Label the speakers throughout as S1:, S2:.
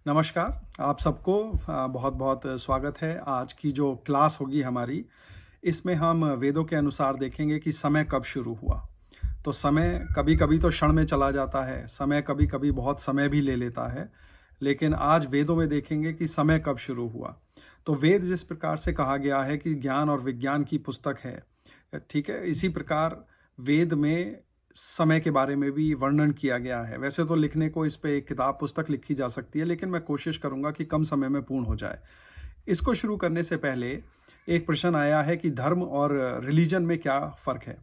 S1: नमस्कार। आप सबको बहुत बहुत स्वागत है। आज की जो क्लास होगी हमारी, इसमें हम वेदों के अनुसार देखेंगे कि समय कब शुरू हुआ। तो समय कभी कभी तो क्षण में चला जाता है, समय कभी कभी बहुत समय भी ले लेता है, लेकिन आज वेदों में देखेंगे कि समय कब शुरू हुआ। तो वेद जिस प्रकार से कहा गया है कि ज्ञान और विज्ञान की पुस्तक है, ठीक है, इसी प्रकार वेद में समय के बारे में भी वर्णन किया गया है। वैसे तो लिखने को इस पे एक किताब पुस्तक लिखी जा सकती है, लेकिन मैं कोशिश करूंगा कि कम समय में पूर्ण हो जाए। इसको शुरू करने से पहले एक प्रश्न आया है कि धर्म और रिलीजन में क्या फ़र्क है।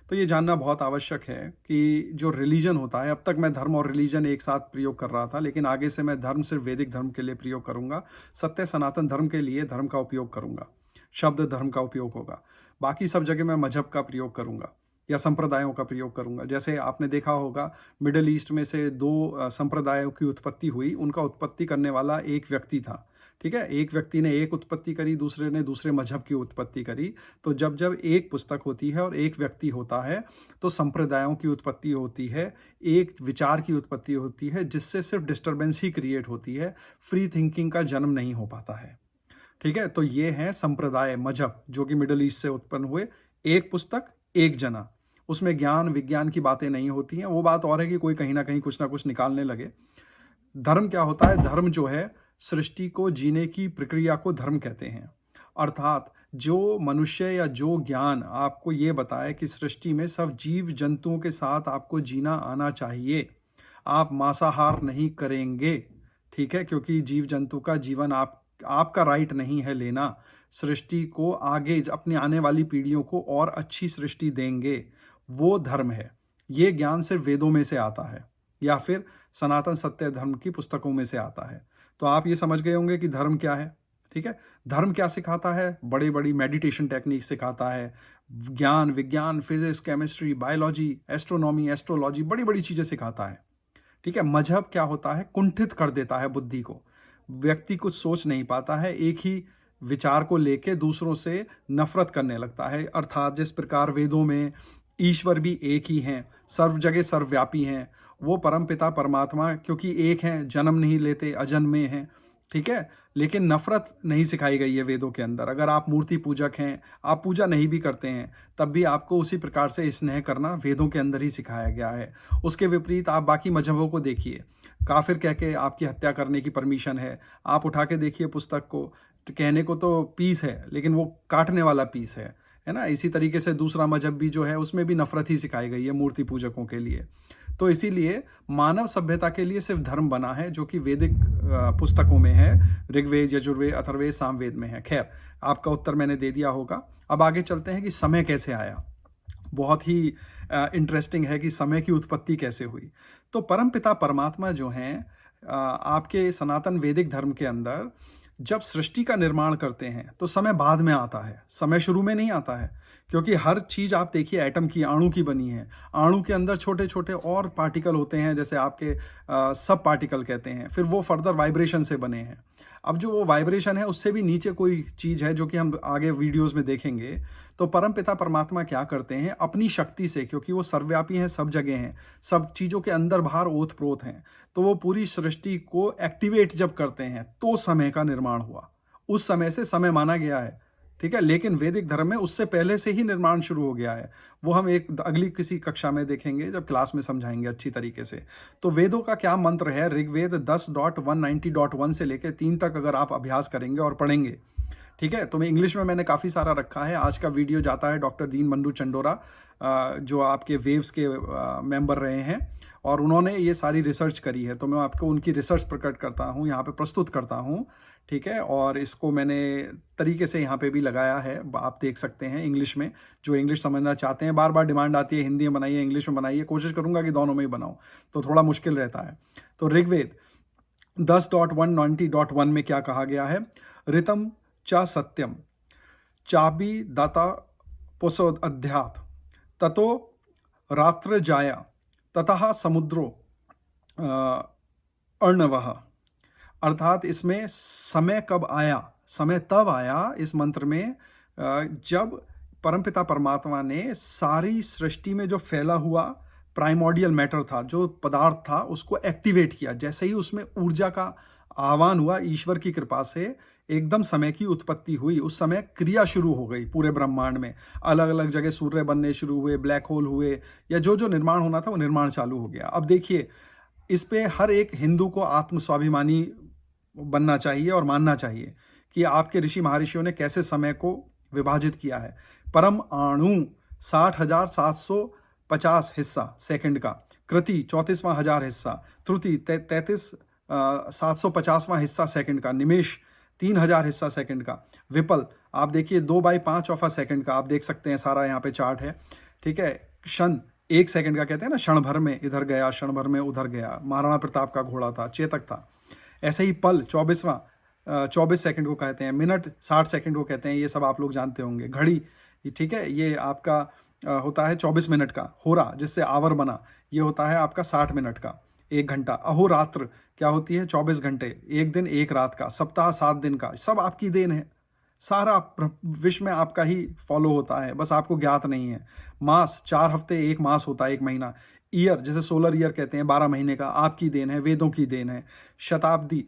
S1: तो ये जानना बहुत आवश्यक है कि जो रिलीजन होता है, अब तक मैं धर्म और रिलीजन एक साथ प्रयोग कर रहा था, लेकिन आगे से मैं धर्म सिर्फ वैदिक धर्म के लिए प्रयोग करूंगा। सत्य सनातन धर्म के लिए धर्म का उपयोग करूंगा, शब्द धर्म का उपयोग होगा। बाकी सब जगह मैं मजहब का प्रयोग करूंगा या संप्रदायों का प्रयोग करूंगा। जैसे आपने देखा होगा, मिडल ईस्ट में से दो संप्रदायों की उत्पत्ति हुई। उनका उत्पत्ति करने वाला एक व्यक्ति था, ठीक है। एक व्यक्ति ने एक उत्पत्ति करी, दूसरे ने दूसरे मजहब की उत्पत्ति करी। तो जब जब एक पुस्तक होती है और एक व्यक्ति होता है, तो संप्रदायों की उत्पत्ति होती है, एक विचार की उत्पत्ति होती है, जिससे सिर्फ डिस्टर्बेंस ही क्रिएट होती है, फ्री थिंकिंग का जन्म नहीं हो पाता है, ठीक है। तो ये है संप्रदाय, मजहब, जो कि मिडल ईस्ट से उत्पन्न हुए। एक पुस्तक, एक जना, उसमें ज्ञान विज्ञान की बातें नहीं होती हैं। वो बात और है कि कोई कहीं ना कहीं कुछ ना कुछ निकालने लगे। धर्म क्या होता है? धर्म जो है, सृष्टि को जीने की प्रक्रिया को धर्म कहते हैं। अर्थात जो मनुष्य या जो ज्ञान आपको ये बताए कि सृष्टि में सब जीव जंतुओं के साथ आपको जीना आना चाहिए, आप मांसाहार नहीं करेंगे, ठीक है, क्योंकि जीव जंतु का जीवन आपका राइट नहीं है लेना। सृष्टि को आगे अपनी आने वाली पीढ़ियों को और अच्छी सृष्टि देंगे, वो धर्म है। ये ज्ञान सिर्फ वेदों में से आता है या फिर सनातन सत्य धर्म की पुस्तकों में से आता है। तो आप ये समझ गए होंगे कि धर्म क्या है, ठीक है। धर्म क्या सिखाता है? बड़ी बड़ी मेडिटेशन टेक्निक सिखाता है, ज्ञान विज्ञान, physics, chemistry, biology, astronomy, astrology, बड़ी बड़ी चीजें सिखाता है, ठीक है। मजहब क्या होता है? कुंठित कर देता है बुद्धि को। व्यक्ति कुछ सोच नहीं पाता है, एक ही विचार को लेके दूसरों से नफरत करने लगता है। अर्थात जिस प्रकार वेदों में ईश्वर भी एक ही हैं, सर्व जगह सर्वव्यापी हैं, वो परमपिता परमात्मा क्योंकि एक हैं, जन्म नहीं लेते, अजन्मे हैं, ठीक है। लेकिन नफरत नहीं सिखाई गई है वेदों के अंदर। अगर आप मूर्ति पूजक हैं, आप पूजा नहीं भी करते हैं, तब भी आपको उसी प्रकार से स्नेह करना वेदों के अंदर ही सिखाया गया है। उसके विपरीत आप बाकी मजहबों को देखिए, काफिर कह के आपकी हत्या करने की परमिशन है। आप उठा के देखिए पुस्तक को, तो कहने को तो पीस है, लेकिन वो काटने वाला पीस है ना। इसी तरीके से दूसरा मजहब भी जो है, उसमें भी नफरत ही सिखाई गई है मूर्ति पूजकों के लिए। तो इसीलिए मानव सभ्यता के लिए सिर्फ धर्म बना है, जो कि वैदिक पुस्तकों में है, ऋग्वेद, यजुर्वेद, अथर्ववेद, सामवेद में है। खैर, आपका उत्तर मैंने दे दिया होगा। अब आगे चलते हैं कि समय कैसे आया। बहुत ही इंटरेस्टिंग है कि समय की उत्पत्ति कैसे हुई। तो परमपिता परमात्मा जो हैं, आपके सनातन वैदिक धर्म के अंदर जब सृष्टि का निर्माण करते हैं, तो समय बाद में आता है, समय शुरू में नहीं आता है। क्योंकि हर चीज आप देखिए एटम की, अणु की बनी है। अणु के अंदर छोटे छोटे और पार्टिकल होते हैं, जैसे आपके सब पार्टिकल कहते हैं, फिर वो फर्दर वाइब्रेशन से बने हैं। अब जो वो वाइब्रेशन है, उससे भी नीचे कोई चीज है, जो कि हम आगे वीडियोस में देखेंगे। तो परमपिता परमात्मा क्या करते हैं अपनी शक्ति से, क्योंकि वो सर्वव्यापी हैं, सब जगह हैं, सब चीजों के अंदर बाहर ओत प्रोत हैं, तो वो पूरी सृष्टि को एक्टिवेट जब करते हैं, तो समय का निर्माण हुआ। उस समय से समय माना गया है, ठीक है। लेकिन वैदिक धर्म में उससे पहले से ही निर्माण शुरू हो गया है। वो हम एक अगली किसी कक्षा में देखेंगे, जब क्लास में समझाएंगे अच्छी तरीके से। तो वेदों का क्या मंत्र है? ऋग्वेद 10.190.1 से लेकर 3 तक अगर आप अभ्यास करेंगे और पढ़ेंगे, ठीक है। तो मैं इंग्लिश में मैंने काफ़ी सारा रखा है। आज का वीडियो जाता है डॉक्टर दीनबंधु चंडोरा, जो आपके वेव्स के मेंबर रहे हैं, और उन्होंने ये सारी रिसर्च करी है। तो मैं आपको उनकी रिसर्च प्रकट करता हूँ, यहाँ पे प्रस्तुत करता हूँ, ठीक है। और इसको मैंने तरीके से यहाँ पे भी लगाया है, आप देख सकते हैं इंग्लिश में। जो इंग्लिश समझना चाहते हैं, बार बार डिमांड आती है हिंदी में बनाइए, इंग्लिश में बनाइए, कोशिश करूंगा कि दोनों में ही बनाऊं, तो थोड़ा मुश्किल रहता है। तो ऋग्वेद 10.190.1 में क्या कहा गया है? ऋतम च सत्यम चाबी दाता पुसोद अध्यात ततो रात्र जाया ततः समुद्रो अर्णवः। अर्थात इसमें समय कब आया? समय तब आया इस मंत्र में जब परमपिता परमात्मा ने सारी सृष्टि में जो फैला हुआ प्राइमोर्डियल मैटर था, जो पदार्थ था, उसको एक्टिवेट किया। जैसे ही उसमें ऊर्जा का आह्वान हुआ ईश्वर की कृपा से, एकदम समय की उत्पत्ति हुई। उस समय क्रिया शुरू हो गई पूरे ब्रह्मांड में, अलग अलग जगह सूर्य बनने शुरू हुए, ब्लैक होल हुए, या जो जो निर्माण होना था वो निर्माण चालू हो गया। अब देखिए, इस पे हर एक हिंदू को आत्म स्वाभिमानी बनना चाहिए और मानना चाहिए कि आपके ऋषि महर्षियों ने कैसे समय को विभाजित किया है। परम अणु 60,750 हिस्सा सेकंड का, कृति 34वां हजार हिस्सा, त्रुटि 33,750वां हिस्सा सेकंड का, निमेश 3,000 हिस्सा सेकंड का, विपल आप देखिए 2/5 ऑफ अ सेकंड का, आप देख सकते हैं सारा यहाँ पे चार्ट है, ठीक है। क्षण 1 सेकंड का कहते हैं ना, क्षण भर में इधर गया, क्षण भर में उधर गया, महाराणा प्रताप का घोड़ा था, चेतक था। ऐसे ही पल 24 सेकंड को कहते हैं, मिनट 60 सेकंड को कहते हैं, ये सब आप लोग जानते होंगे। घड़ी, ठीक है, ये आपका होता है 24 मिनट का। होरा, जिससे आवर बना, ये होता है आपका 60 मिनट का, 1 घंटा। अहोरात्र क्या होती है, 24 घंटे, 1 दिन 1 रात का। सप्ताह 7 दिन का। सब आपकी देन है, सारा विश्व में आपका ही फॉलो होता है, बस आपको ज्ञात नहीं है। मास 4 हफ्ते 1 मास होता है, 1 महीना। ईयर, जैसे सोलर ईयर कहते हैं, 12 महीने का, आपकी देन है, वेदों की देन है। शताब्दी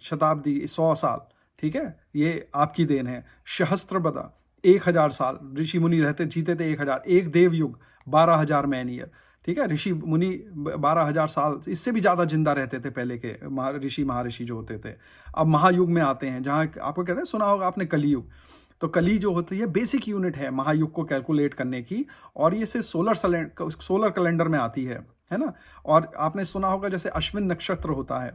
S1: 100 साल, ठीक है, ये आपकी देन है। सहस्त्रबदा 1000 साल, ऋषि मुनि रहते जीते थे 1000। एक देव युग 12,000 मैन ईयर, ठीक है। ऋषि मुनि 12,000 साल, इससे भी ज़्यादा जिंदा रहते थे पहले के ऋषि महर्षि जो होते थे। अब महायुग में आते हैं, जहाँ आपको कहते हैं, सुना होगा आपने कलियुग। तो कली जो होती है बेसिक यूनिट है महायुग को कैलकुलेट करने की, और ये सिर्फ सोलर कैलेंडर में आती है ना। और आपने सुना होगा जैसे अश्विन नक्षत्र होता है,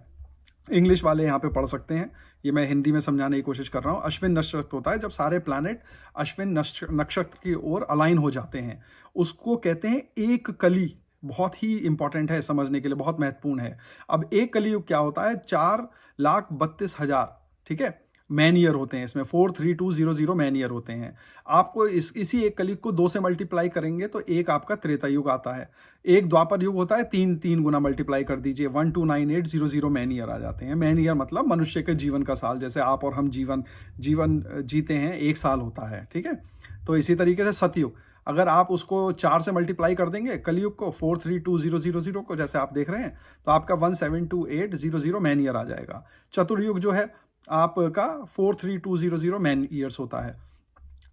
S1: इंग्लिश वाले यहाँ पे पढ़ सकते हैं, ये मैं हिंदी में समझाने की कोशिश कर रहा हूँ। अश्विन नक्षत्र होता है जब सारे प्लैनेट अश्विन नक्षत्र की ओर अलाइन हो जाते हैं, उसको कहते हैं एक कली। बहुत ही इंपॉर्टेंट है समझने के लिए, बहुत महत्वपूर्ण है। अब एक कलियुग क्या होता है, 4,32,000, ठीक है, मैन ईयर होते हैं इसमें, 43200 मैन ईयर होते हैं। आपको इसी एक कलियुग को 2 से मल्टीप्लाई करेंगे तो एक आपका त्रेता युग आता है। एक द्वापर युग होता है, 3 गुना मल्टीप्लाई कर दीजिए, 129800 मैन ईयर आ जाते हैं। मैन ईयर मतलब मनुष्य के जीवन का साल, जैसे आप और हम जीवन जीते हैं, 1 साल होता है, ठीक है। तो इसी तरीके से सतयुग, अगर आप उसको 4 से मल्टीप्लाई कर देंगे कलियुग को, 4320000 को, जैसे आप देख रहे हैं, तो आपका 172800 मैन ईयर आ जाएगा। चतुर्युग जो है आपका 43200 मैन ईयर्स होता है।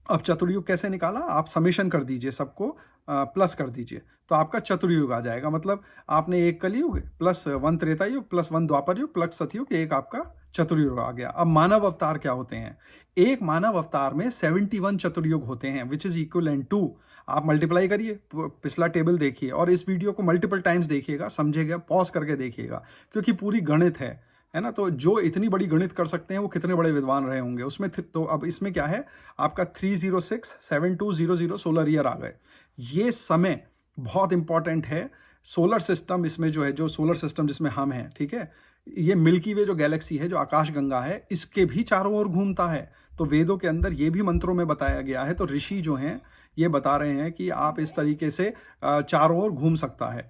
S1: अब चतुर्युग कैसे निकाला, आप समेशन कर दीजिए, सबको प्लस कर दीजिए, तो आपका चतुर्युग आ जाएगा। मतलब आपने 1 कलियुग प्लस 1 त्रेता युग प्लस 1 द्वापर युग प्लस सतयुग, एक आपका चतुर्युग आ गया। अब मानव अवतार क्या होते हैं, एक मानव अवतार में 71 चतुर्युग होते हैं, विच इज इक्वलेंट टू, आप मल्टीप्लाई करिए, पिछला टेबल देखिए, और इस वीडियो को मल्टीपल टाइम्स देखिएगा, समझिएगा, पॉज करके देखिएगा, क्योंकि पूरी गणित है ना। तो जो इतनी बड़ी गणित कर सकते हैं वो कितने बड़े विद्वान रहे होंगे उसमें। तो अब इसमें क्या है, आपका 3067200 सोलर ईयर आ गए। ये समय बहुत इंपॉर्टेंट है। सोलर सिस्टम इसमें जो है, जो सोलर सिस्टम जिसमें हम हैं, ठीक है, ये मिल्की वे जो गैलेक्सी है, जो आकाश गंगा है, इसके भी चारों ओर घूमता है। तो वेदों के अंदर ये भी मंत्रों में बताया गया है। तो ऋषि जो हैं ये बता रहे हैं कि आप इस तरीके से चारों ओर घूम सकता है,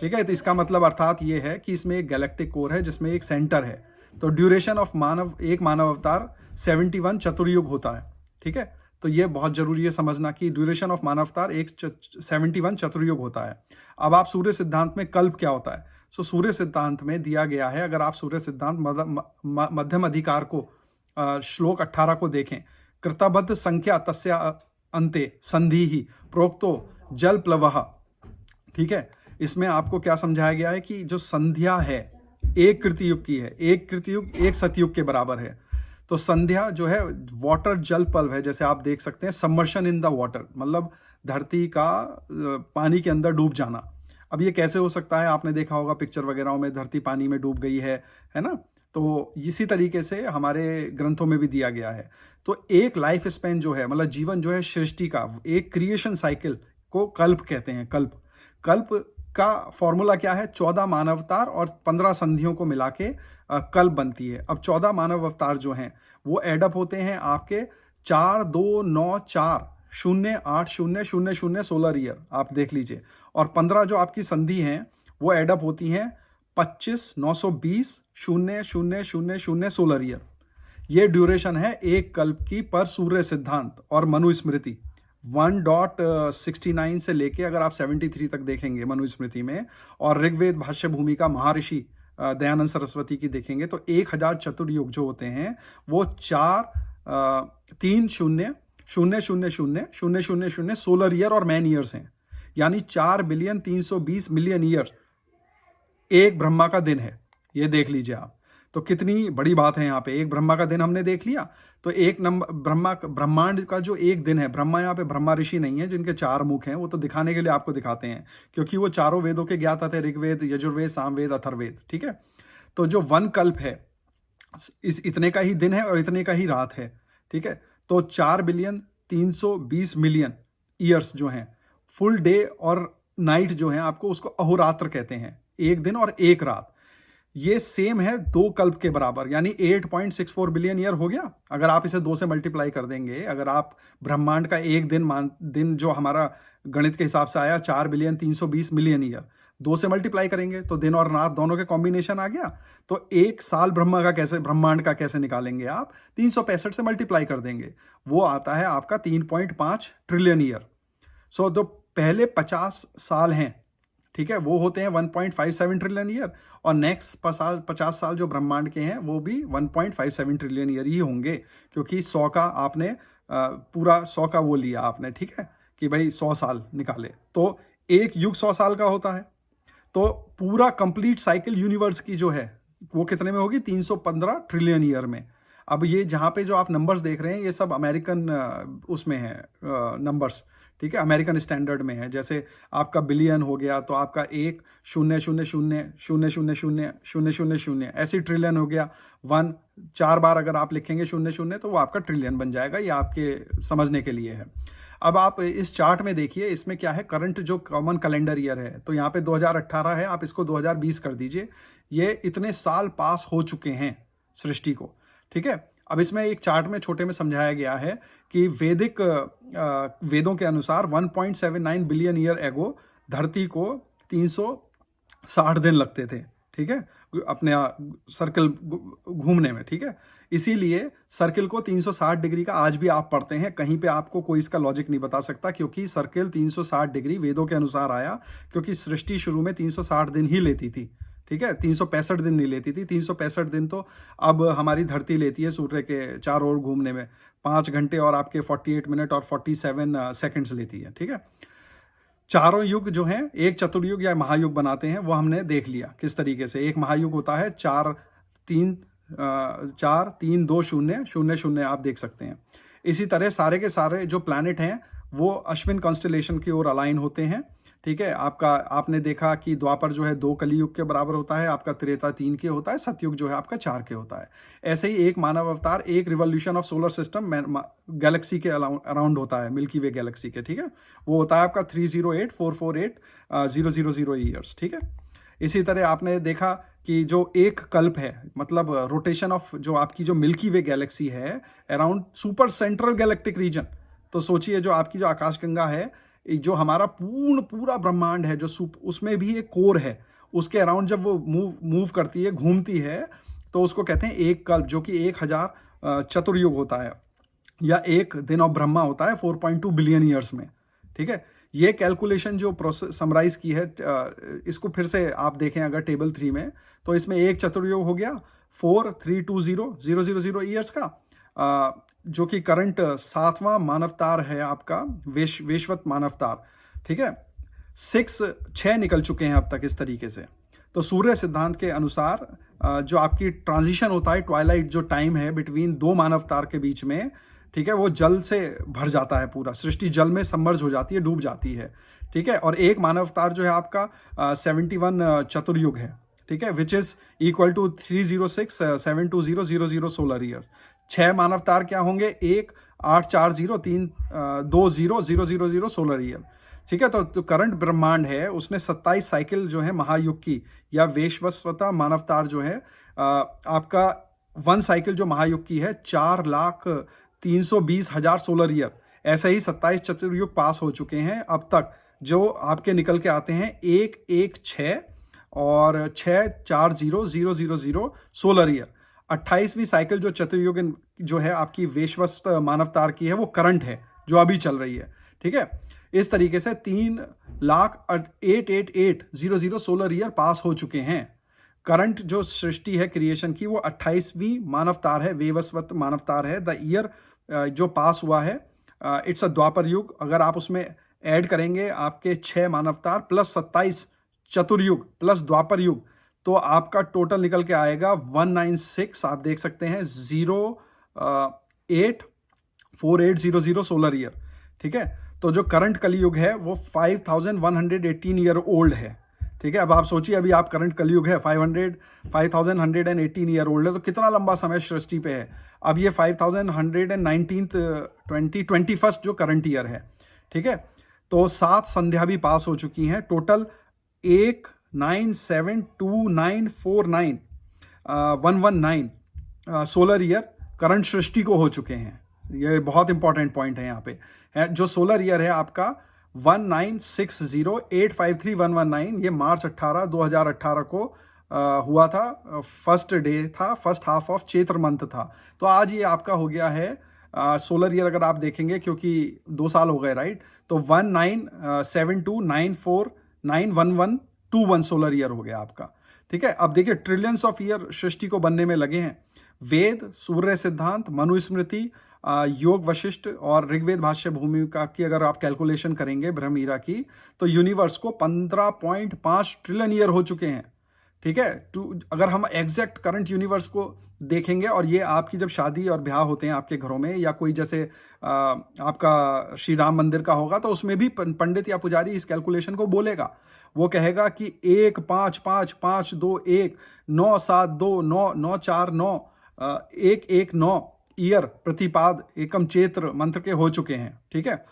S1: ठीक है। तो इसका मतलब अर्थात ये है कि इसमें एक गैलेक्टिक कोर है जिसमें एक सेंटर है। तो ड्यूरेशन ऑफ एक मानव अवतार 71 चतुर्युग होता है, ठीक है। तो ये बहुत जरूरी है समझना कि ड्यूरेशन ऑफ मानव अवतार 71 चतुर्युग होता है। अब आप सूर्य सिद्धांत में कल्प क्या होता है, सो सूर्य सिद्धांत में दिया गया है, अगर आप सूर्य सिद्धांत मध्यम अधिकार को श्लोक 18 को देखें, कृतबद्ध संख्या तस्या अंते संधि ही प्रोक्तो जल प्लवः, ठीक है। इसमें आपको क्या समझाया गया है कि जो संध्या है एक कृतियुग की है, एक कृतियुग एक सतयुग के बराबर है। तो संध्या जो है वाटर जल पल्व है, जैसे आप देख सकते हैं, सबमर्शन इन द वाटर, मतलब धरती का पानी के अंदर डूब जाना। अब ये कैसे हो सकता है, आपने देखा होगा पिक्चर वगैरह में, धरती पानी में डूब गई है ना। तो इसी तरीके से हमारे ग्रंथों में भी दिया गया है। तो एक लाइफ स्पेन जो है, मतलब जीवन जो है सृष्टि का, एक क्रिएशन साइकिल को कल्प कहते हैं। कल्प का फॉर्मूला क्या है, 14 मानव अवतार और 15 संधियों को मिला के कल्प बनती है। अब 14 मानव अवतार जो हैं वो एडअप होते हैं आपके 4294080000 सोलर ईयर, आप देख लीजिए। और 15 जो आपकी संधि हैं वो एडअप होती हैं 25,920,000 सोलर ईयर। ये ड्यूरेशन है एक कल्प की पर सूर्य सिद्धांत और मनुस्मृति 1.69 से लेके अगर आप 73 तक देखेंगे मनुस्मृति में, और ऋग्वेद भाष्य भूमिका महर्षि दयानंद सरस्वती की देखेंगे तो 1000 चतुर्युग जो होते हैं वो 4 3 0 0 0 0 0 0 सोलर ईयर और मैन ईयर्स हैं। यानी 4,320,000,000 ईयर एक ब्रह्मा का दिन है। ये देख लीजिए आप, तो कितनी बड़ी बात है। यहाँ पे एक ब्रह्मा का दिन हमने देख लिया, तो एक नंबर ब्रह्मांड का जो एक दिन है। ब्रह्मा यहाँ पे ब्रह्मा ऋषि नहीं है जिनके 4 मुख हैं, वो तो दिखाने के लिए आपको दिखाते हैं क्योंकि वो चारों वेदों के ज्ञाता थे, ऋग्वेद, यजुर्वेद, सामवेद, अथर्ववेद। ठीक है, तो जो वन कल्प है इतने का ही दिन है और इतने का ही रात है। ठीक है, तो 4,320,000,000 ईयर्स जो हैं, फुल डे और नाइट जो है आपको उसको अहोरात्र कहते हैं, एक दिन और एक रात। ये सेम है 2 कल्प के बराबर, यानी 8.64 बिलियन ईयर हो गया। अगर आप इसे 2 से मल्टीप्लाई कर देंगे, अगर आप ब्रह्मांड का एक दिन जो हमारा गणित के हिसाब से आया 4,320,000,000 ईयर, 2 से मल्टीप्लाई करेंगे तो दिन और रात दोनों के कॉम्बिनेशन आ गया। तो एक साल ब्रह्मांड का कैसे निकालेंगे आप? 365 से मल्टीप्लाई कर देंगे, वो आता है आपका 3.5 ट्रिलियन ईयर। सो जो पहले 50 साल हैं, ठीक है, वो होते हैं 1.57 ट्रिलियन ईयर, और नेक्स्ट 50 साल जो ब्रह्मांड के हैं वो भी 1.57 ट्रिलियन ईयर ही होंगे, क्योंकि 100 का आपने पूरा 100 का वो लिया आपने, ठीक है, कि भाई 100 साल निकाले तो एक युग 100 साल का होता है। तो पूरा कंप्लीट साइकिल यूनिवर्स की जो है वो कितने में होगी? 315 ट्रिलियन ईयर में। अब ये जहाँ पे जो आप नंबर्स देख रहे हैं ये सब अमेरिकन उसमें है नंबर्स, ठीक है, अमेरिकन स्टैंडर्ड में है। जैसे आपका बिलियन हो गया तो आपका 1,000,000,000,000 ऐसी ट्रिलियन हो गया। 1 4 बार अगर आप लिखेंगे 00 तो वो आपका ट्रिलियन बन जाएगा। ये आपके समझने के लिए है। अब आप इस चार्ट में देखिए, इसमें क्या है, करंट जो कॉमन कैलेंडर ईयर है, तो यहाँ पे 2018 है, आप इसको 2020 कर दीजिए। ये इतने साल पास हो चुके हैं सृष्टि को, ठीक है। अब इसमें एक चार्ट में छोटे में समझाया गया है कि वेदों के अनुसार 1.79 बिलियन ईयर एगो धरती को 360 दिन लगते थे, ठीक है, अपने सर्कल घूमने में, ठीक है। इसीलिए सर्किल को 360 डिग्री का आज भी आप पढ़ते हैं, कहीं पे आपको कोई इसका लॉजिक नहीं बता सकता, क्योंकि सर्किल 360 डिग्री वेदों के अनुसार आया, क्योंकि सृष्टि शुरू में 360 दिन ही लेती थी, ठीक है, 365 दिन नहीं लेती थी। 365 दिन तो अब हमारी धरती लेती है सूर्य के चारों ओर घूमने में, 5 घंटे और आपके 48 मिनट और 47 सेकंड्स लेती है, ठीक है। चारों युग जो हैं एक चतुर्युग या महायुग बनाते हैं, वो हमने देख लिया किस तरीके से। एक महायुग होता है 4-3-2-0-0-0 आप देख सकते हैं। इसी तरह सारे के सारे जो प्लैनेट हैं वो अश्विन कॉन्स्टलेशन की ओर अलाइन होते हैं, ठीक है। आपने देखा कि द्वापर जो है 2 कलियुग के बराबर होता है, आपका त्रेता 3 के होता है, सतयुग जो है आपका 4 के होता है। ऐसे ही एक मानव अवतार एक revolution of solar system Galaxy के अराउंड होता है, मिल्की वे गैलेक्सी के, ठीक है। वो होता है आपका 308,448,000 ईयर्स, ठीक है। इसी तरह आपने देखा कि जो एक कल्प है, मतलब रोटेशन ऑफ जो आपकी जो मिल्की वे गैलेक्सी है around super central galactic region. तो सोचिए जो आपकी जो आकाशगंगा है, जो हमारा पूरा ब्रह्मांड है, जो उसमें भी एक कोर है, उसके अराउंड जब वो मूव करती है, घूमती है, तो उसको कहते हैं एक कल्प, जो कि 1000 चतुर्युग होता है, या एक दिन ऑफ ब्रह्मा होता है 4.2 बिलियन ईयर्स में, ठीक है। ये कैलकुलेशन जो प्रोसेस समराइज की है, इसको फिर से आप देखें अगर टेबल 3 में, तो इसमें एक चतुर्युग हो गया 4,320,000 ईयर्स का, जो कि करंट 7वां मानवतार है आपका, वैश्वत मानवतार, ठीक है। 6 निकल चुके हैं अब तक इस तरीके से। तो सूर्य सिद्धांत के अनुसार जो आपकी ट्रांजिशन होता है, ट्वाइलाइट जो टाइम है बिटवीन 2 मानवतार के बीच में, ठीक है, वो जल से भर जाता है, पूरा सृष्टि जल में सबमर्ज हो जाती है, डूब जाती है, ठीक है। और एक मानवतार जो है आपका 71 चतुर्युग है, ठीक है, which is equal to 306,720,000 solar year. 6 मानवतार क्या होंगे? 1,840,320,000 सोलर ईयर, ठीक है। तो करंट ब्रह्मांड है उसमें 27 साइकिल जो है महायुग की, या वैश्वस्वता मानवतार जो है आपका 1 साइकिल जो महायुग की है 4,320,000 सोलर ईयर। ऐसे ही 27 चतुर्युग पास हो चुके हैं अब तक, जो आपके निकल के आते हैं 116 और 640,000 सोलर ईयर। 28वीं साइकिल जो चतुर्युग जो है आपकी वैश्वस्त मानवतार की है, वो करंट है जो अभी चल रही है, ठीक है। इस तरीके से 3,88,800 सोलर ईयर पास हो चुके हैं। करंट जो सृष्टि है क्रिएशन की वो 28वीं मानव तार है, वेवस्वत मानव तार है। द ईयर जो पास हुआ है इट्स अ द्वापर युग। अगर आप उसमें ऐड करेंगे आपके 6 मानव तार प्लस 27 चतुर्युग प्लस द्वापर युग, तो आपका टोटल निकल के आएगा 196। आप देख सकते हैं 084800 सोलर ईयर। ठीक है, तो जो करंट कलयुग है वो 5118 ईयर ओल्ड है। ठीक है, अब आप सोचिए अभी आप करंट कलयुग है 5118 ईयर ओल्ड है, तो कितना लंबा समय सृष्टि पे है। अब ये 5119 2021 जो करंट ईयर है। ठीक है, तो 7 संध्या भी पास हो चुकी हैं। टोटल 1972949 सोलर ईयर करंट सृष्टि को हो चुके हैं। ये बहुत इंपॉर्टेंट पॉइंट है यहाँ पे है। जो सोलर ईयर है आपका 19608531119, ये मार्च 18 2018 को हुआ था। फर्स्ट डे था, first half of Chaitra month था। तो आज ये आपका हो गया है सोलर ईयर। अगर आप देखेंगे क्योंकि 2 साल हो गए, राइट, तो 19729491121 सोलर ईयर हो गया आपका। ठीक है, अब देखिए ट्रिलियंस ऑफ ईयर सृष्टि को बनने में लगे हैं। वेद, सूर्य सिद्धांत, मनुस्मृति, योग वशिष्ठ और ऋग्वेद भाष्य भूमिका की अगर आप कैलकुलेशन करेंगे ब्रह्म ईरा की, तो यूनिवर्स को 15.5 ट्रिलियन ईयर हो चुके हैं। ठीक है, अगर हम एग्जैक्ट करंट यूनिवर्स को देखेंगे, और ये आपकी जब शादी और ब्याह होते हैं आपके घरों में, या कोई जैसे आपका श्री राम मंदिर का होगा, तो उसमें भी पंडित या पुजारी इस कैलकुलेशन को बोलेगा। वो कहेगा कि 155521992949119 ईयर प्रतिपाद एकम चैत्र मंत्र के हो चुके हैं। ठीक है,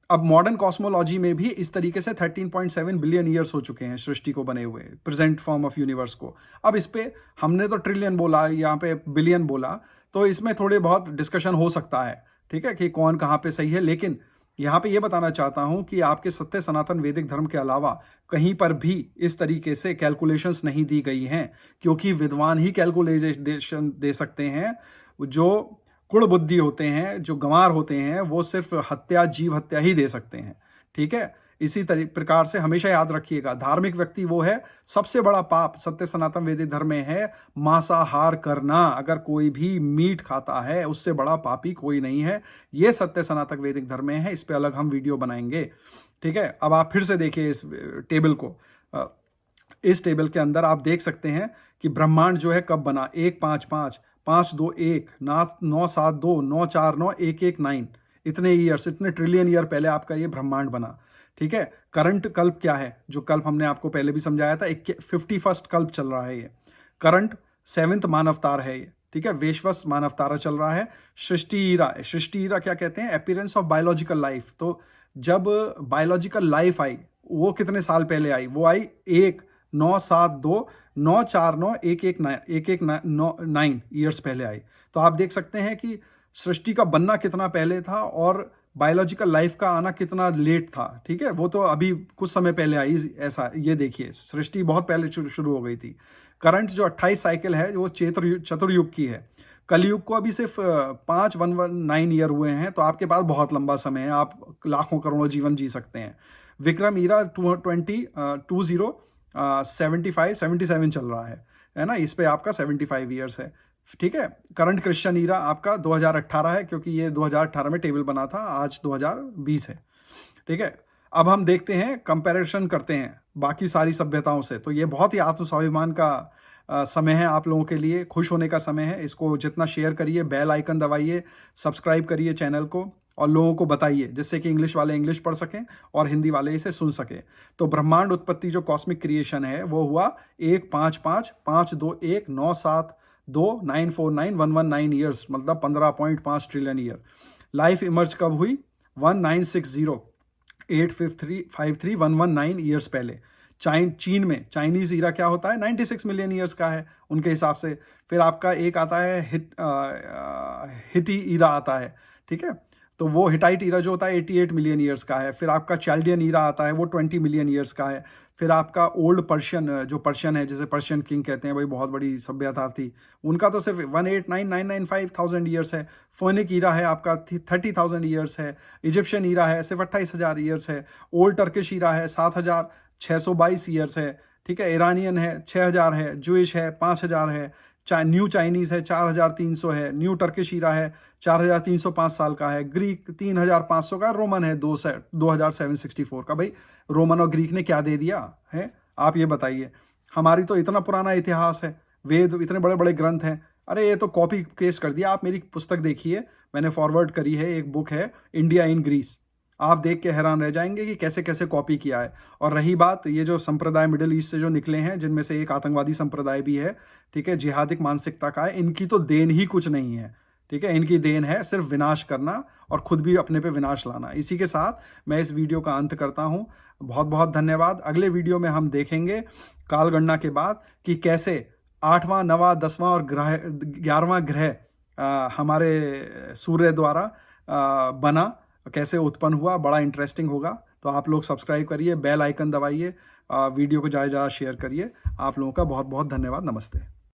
S1: अब मॉडर्न कॉस्मोलॉजी में भी इस तरीके से 13.7 बिलियन ईयर्स हो चुके हैं सृष्टि को बने हुए, प्रेजेंट फॉर्म ऑफ यूनिवर्स को। अब इस पे हमने तो ट्रिलियन बोला, यहाँ पे बिलियन बोला, तो इसमें थोड़े बहुत डिस्कशन हो सकता है। ठीक है, कि कौन कहाँ पे सही है, लेकिन यहाँ पे ये बताना चाहता हूं कि आपके सत्य सनातन वैदिक धर्म के अलावा कहीं पर भी इस तरीके से कैलकुलेशंस नहीं दी गई हैं, क्योंकि विद्वान ही कैलकुलेशन दे सकते हैं। जो कुड़ बुद्धि होते हैं, जो गंवार होते हैं, वो सिर्फ हत्या, जीव हत्या ही दे सकते हैं। ठीक है, इसी प्रकार से हमेशा याद रखिएगा, धार्मिक व्यक्ति वो है, सबसे बड़ा पाप सत्य सनातन वैदिक धर्म में है मांसाहार करना। अगर कोई भी मीट खाता है उससे बड़ा पापी कोई नहीं है। ये सत्य सनातन वैदिक धर्म में है, इस पे अलग हम वीडियो बनाएंगे। ठीक है, अब आप फिर से देखिए इस टेबल को। इस टेबल के अंदर आप देख सकते हैं कि ब्रह्मांड जो है कब बना, 155 521 972 949 119, इतने ईयर्स, इतने ट्रिलियन ईयर पहले आपका ये ब्रह्मांड बना। ठीक है, करंट कल्प क्या है, जो कल्प हमने आपको पहले भी समझाया था, 51st कल्प चल रहा है ये। करंट 7th मानव तार है ये। ठीक है, वेश्वस मानव तारा चल रहा है। सृष्टि ईरा, सृष्टि ईरा क्या कहते हैं, अपीयरेंस ऑफ बायोलॉजिकल लाइफ। तो जब बायोलॉजिकल लाइफ आई वो कितने साल पहले आई, वो आई 1972949119119 ईयर्स पहले आई। तो आप देख सकते हैं कि सृष्टि का बनना कितना पहले था और बायोलॉजिकल लाइफ का आना कितना लेट था। ठीक है, वो तो अभी कुछ समय पहले आई। ऐसा ये देखिए, सृष्टि बहुत पहले शुरू हो गई थी। करंट जो 28 साइकिल है वो चतुर्युग की है। कलयुग को अभी सिर्फ 5119 ईयर हुए हैं, तो आपके पास बहुत लंबा समय है, आप लाखों करोड़ों जीवन जी सकते हैं। विक्रम ईरा 2077 चल रहा है ना, इस पे आपका 75 ईयर्स है। ठीक है, करंट क्रिश्चियन ईरा आपका 2018 है, क्योंकि ये 2018 में टेबल बना था, आज 2020 है। ठीक है, अब हम देखते हैं, कंपैरिजन करते हैं बाकी सारी सभ्यताओं से। तो ये बहुत ही आत्मस्वाभिमान का समय है, आप लोगों के लिए खुश होने का समय है। इसको जितना शेयर करिए, बेल आइकन दबाइए, सब्सक्राइब करिए चैनल को, और लोगों को बताइए, जिससे कि इंग्लिश वाले इंग्लिश पढ़ सकें और हिंदी वाले इसे सुन सकें। तो ब्रह्मांड उत्पत्ति जो कॉस्मिक क्रिएशन है वो हुआ 155521972949119 ईयर्स, मतलब 15.5 ट्रिलियन ईयर। लाइफ इमर्ज कब हुई, 19608531119 ईयर्स पहले। चीन में चाइनीज ईरा क्या होता है, 96 मिलियन ईयर्स का है उनके हिसाब से। फिर आपका एक आता है हिटी ईरा आता है। ठीक है, तो वो हिटाइट ईरा जो होता है 88 मिलियन ईयर्स का है। फिर आपका चाल्डियन ईरा आता है, वो 20 मिलियन ईयर्स का है। फिर आपका ओल्ड पर्शियन, जो पर्शियन है, जैसे पर्शियन किंग कहते हैं, भाई बहुत बड़ी सभ्यता थी, उनका तो सिर्फ 189,995,000 ईयर्स है। फोनिक ईरा है आपका 30,000 ईयर्स है। इजिप्शियन ईरा है सिर्फ 28,000 ईयर्स है। ओल्ड टर्किश ईरा है 7,622 ईयर्स है। ठीक है, ईरानियन है 6000 है, जूइश है 5000 है, न्यू चाइनीज़ है 4300 है, न्यू टर्किश ईरा है 4305 साल का है, ग्रीक 3500 का, रोमन है 2764 का। भाई रोमन और ग्रीक ने क्या दे दिया है, आप ये बताइए। हमारी तो इतना पुराना इतिहास है, वेद इतने बड़े बड़े ग्रंथ हैं, अरे ये तो कॉपी पेस्ट कर दिया। आप मेरी पुस्तक देखिए, मैंने फॉरवर्ड करी है, एक बुक है इंडिया इन ग्रीस, आप देख के हैरान रह जाएंगे कि कैसे कैसे कॉपी किया है। और रही बात ये जो संप्रदाय मिडिल ईस्ट से जो निकले हैं, जिनमें से एक आतंकवादी संप्रदाय भी है, ठीक है, जिहादिक मानसिकता का है, इनकी तो देन ही कुछ नहीं है, ठीक है, इनकी देन है सिर्फ विनाश करना और खुद भी अपने पे विनाश लाना। इसी के साथ मैं इस वीडियो का अंत करता हूं। बहुत बहुत धन्यवाद। अगले वीडियो में हम देखेंगे कालगणना के बाद कि कैसे 8वां 9वां 10वां और 11वां ग्रह हमारे सूर्य द्वारा बना, कैसे उत्पन्न हुआ। बड़ा इंटरेस्टिंग होगा। तो आप लोग सब्सक्राइब करिए, बेल आइकन दबाइए, वीडियो को ज़्यादा से ज़्यादा शेयर करिए। आप लोगों का बहुत बहुत धन्यवाद। नमस्ते।